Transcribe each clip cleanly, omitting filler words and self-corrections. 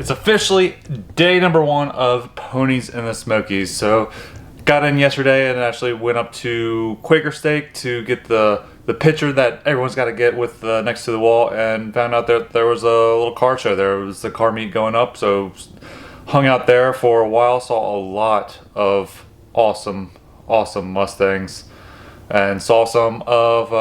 It's officially day number 1 of Ponies in the Smokies. So got in yesterday and actually went up to Quaker Steak to get the picture that everyone's got to get with next to the wall, and found out that there was a little car show. There was the car meet going up, so hung out there for a while, saw a lot of awesome Mustangs, and saw some of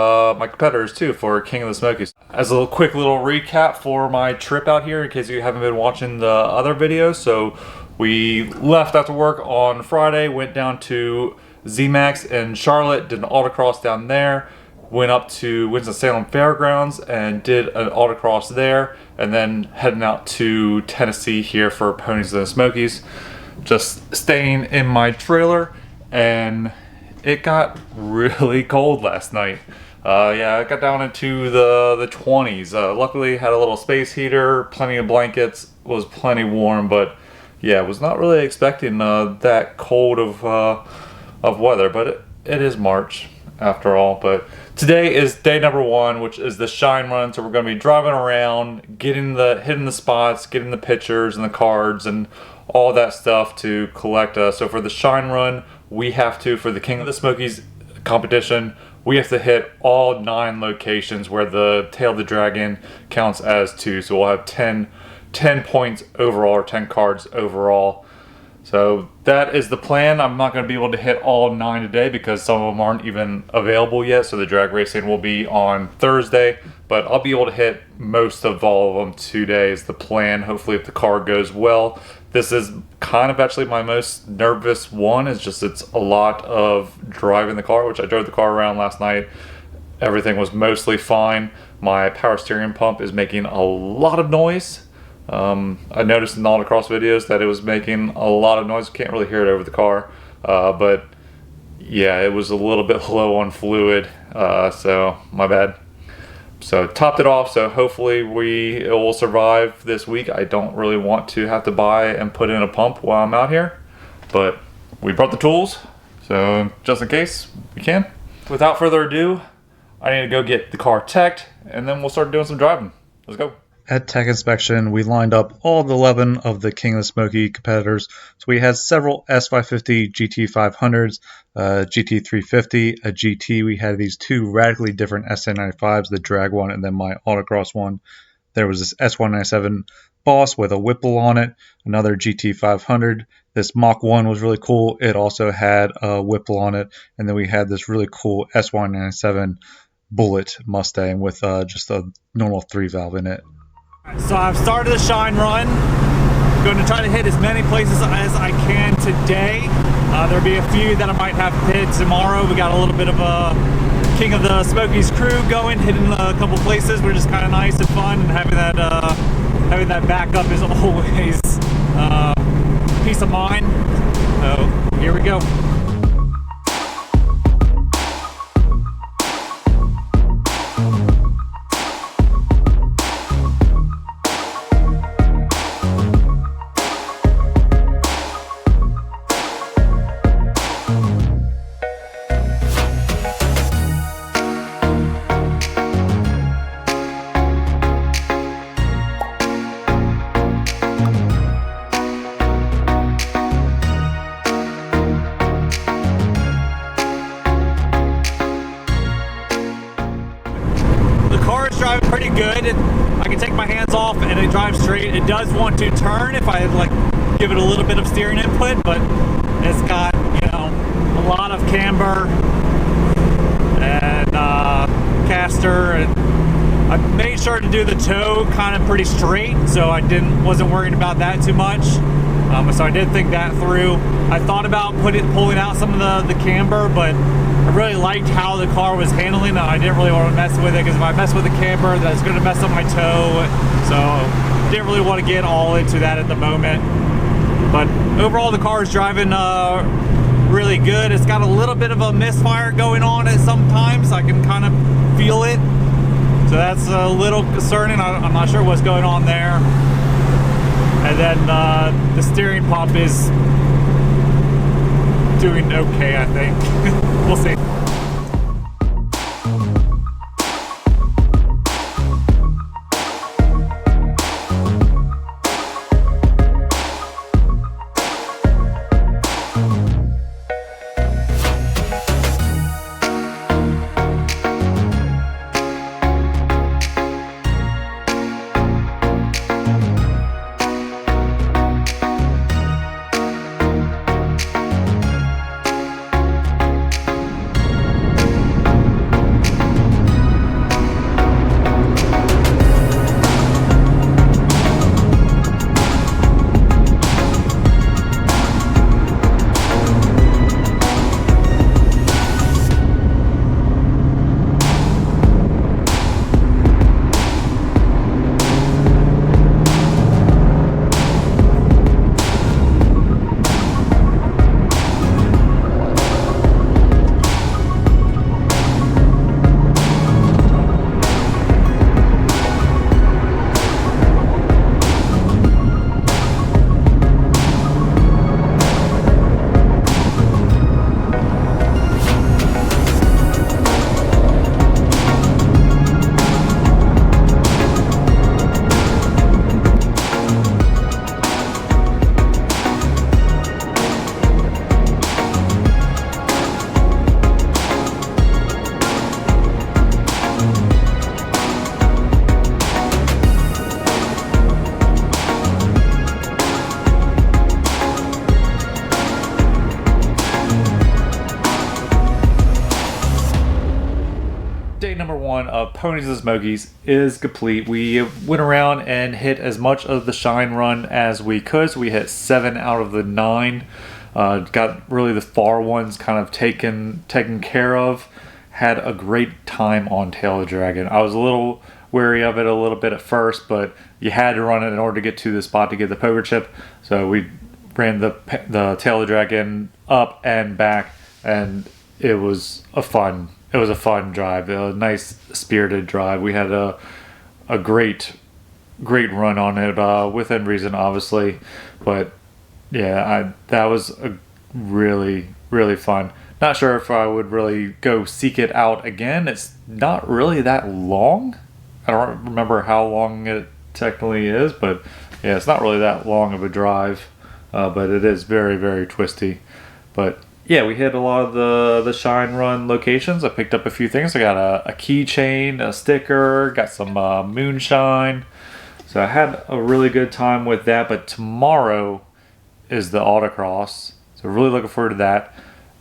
my competitors too for King of the Smokies. As a quick little recap for my trip out here, in case you haven't been watching the other videos. So we left after work on Friday, went down to Z-Max in Charlotte, did an autocross down there, went up to Winston-Salem Fairgrounds and did an autocross there, and then heading out to Tennessee here for Ponies in the Smokies. Just staying in my trailer, and it got really cold last night. Yeah, it got down into the 20s. Luckily had a little space heater, plenty of blankets, was plenty warm, but yeah, was not really expecting that cold of weather, but it is March after all. But today is day number 1, which is the shine run. So we're going to be driving around, hitting the spots, getting the pictures and the cards and all that stuff to collect. So for the shine run, we have to, for the King of the Smokies competition, we have to hit all 9 locations where the tail of the dragon counts as 2. So we'll have 10 points overall, or 10 cards overall. So that is the plan. I'm not going to be able to hit all 9 today because some of them aren't even available yet. So the drag racing will be on Thursday, but I'll be able to hit most of all of them today is the plan. Hopefully if the car goes well. This is kind of actually my most nervous one. It's a lot of driving the car, which I drove the car around last night. Everything was mostly fine. My power steering pump is making a lot of noise. I noticed in the autocross videos that it was making a lot of noise. You can't really hear it over the car, but yeah, it was a little bit low on fluid, so my bad. So topped it off, so hopefully it will survive this week. I don't really want to have to buy and put in a pump while I'm out here, but we brought the tools, so just in case we can. Without further ado, I need to go get the car teched, and then we'll start doing some driving. Let's go. At tech inspection, we lined up all the 11 of the King of the Smoky competitors. So we had several S550 GT500s, GT350, a GT. We had these 2 radically different S95s, the drag one and then my autocross one. There was this S197 Boss with a Whipple on it, another GT500. This Mach 1 was really cool. It also had a Whipple on it. And then we had this really cool S197 Bullet Mustang with just a normal 3-valve in it. So I've started the shine run. I'm going to try to hit as many places as I can today. There'll be a few that I might have to hit tomorrow. We got a little bit of a King of the Smokies crew going, hitting a couple places, which is kind of nice and fun, and having that backup is always peace of mind. So here we go. Driving pretty good. I can take my hands off and it drives straight. It does want to turn if I give it a little bit of steering input, but it's got, a lot of camber and caster, and I made sure to do the toe kind of pretty straight, so I wasn't worried about that too much. So I did think that through. I thought about pulling out some of the camber, but I really liked how the car was handling it. I didn't really want to mess with it, because if I mess with the camber, that's going to mess up my toe. So didn't really want to get all into that at the moment. But overall, the car is driving really good. It's got a little bit of a misfire going on at sometimes. I can kind of feel it. So that's a little concerning. I'm not sure what's going on there. And then the steering pump is doing okay, I think. We'll see. one of Ponies and Smokies is complete. We went around and hit as much of the shine run as we could. So we hit 7 out of the 9. Got really the far ones kind of taken care of. Had a great time on Tail of the Dragon. I was a little wary of it a little bit at first, but you had to run it in order to get to the spot to get the poker chip. So we ran the Tail of the Dragon up and back, and it was a fun drive, a nice spirited drive. We had a great run on it, within reason, obviously, but yeah, that was a really fun. Not sure if I would really go seek it out again. It's not really that long. I don't remember how long it technically is, but yeah, it's not really that long of a drive, but it is very twisty. But yeah, we hit a lot of the shine run locations. I picked up a few things. I got a keychain, a sticker, got some moonshine. So I had a really good time with that. But tomorrow is the autocross, so really looking forward to that.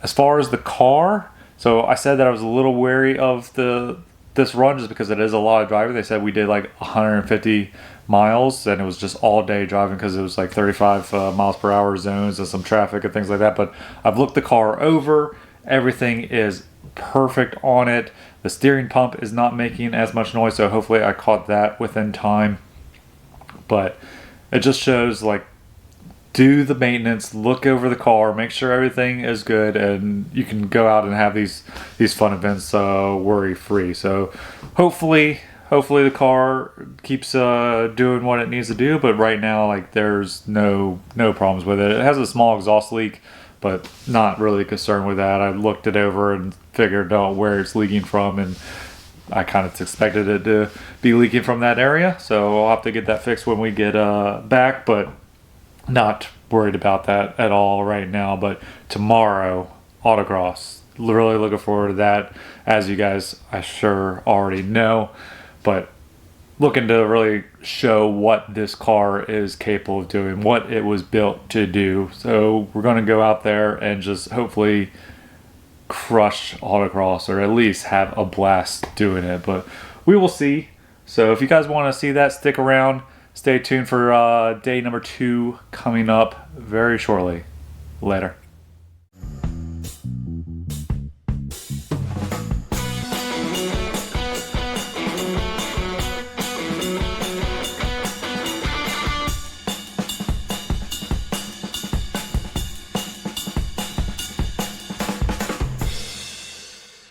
As far as the car, so I said that I was a little wary of this run just because it is a lot of driving. They said we did like 150 miles, and it was just all day driving because it was like 35 miles per hour zones and some traffic and things like that. But I've looked the car over. Everything is perfect on it. The steering pump is not making as much noise, so hopefully I caught that within time. But it just shows, like, do the maintenance, look over the car, make sure everything is good, and you can go out and have these fun events worry free. So hopefully the car keeps doing what it needs to do. But right now, like, there's no problems with it. It has a small exhaust leak, but not really concerned with that. I looked it over and figured out where it's leaking from, and I kind of expected it to be leaking from that area. So I'll have to get that fixed when we get back, but not worried about that at all right now. But tomorrow, autocross, really looking forward to that, as you guys I sure already know. But looking to really show what this car is capable of doing, what it was built to do. So we're going to go out there and just hopefully crush autocross, or at least have a blast doing it. But we will see. So if you guys want to see that, stick around. Stay tuned for day number 2 coming up very shortly. Later.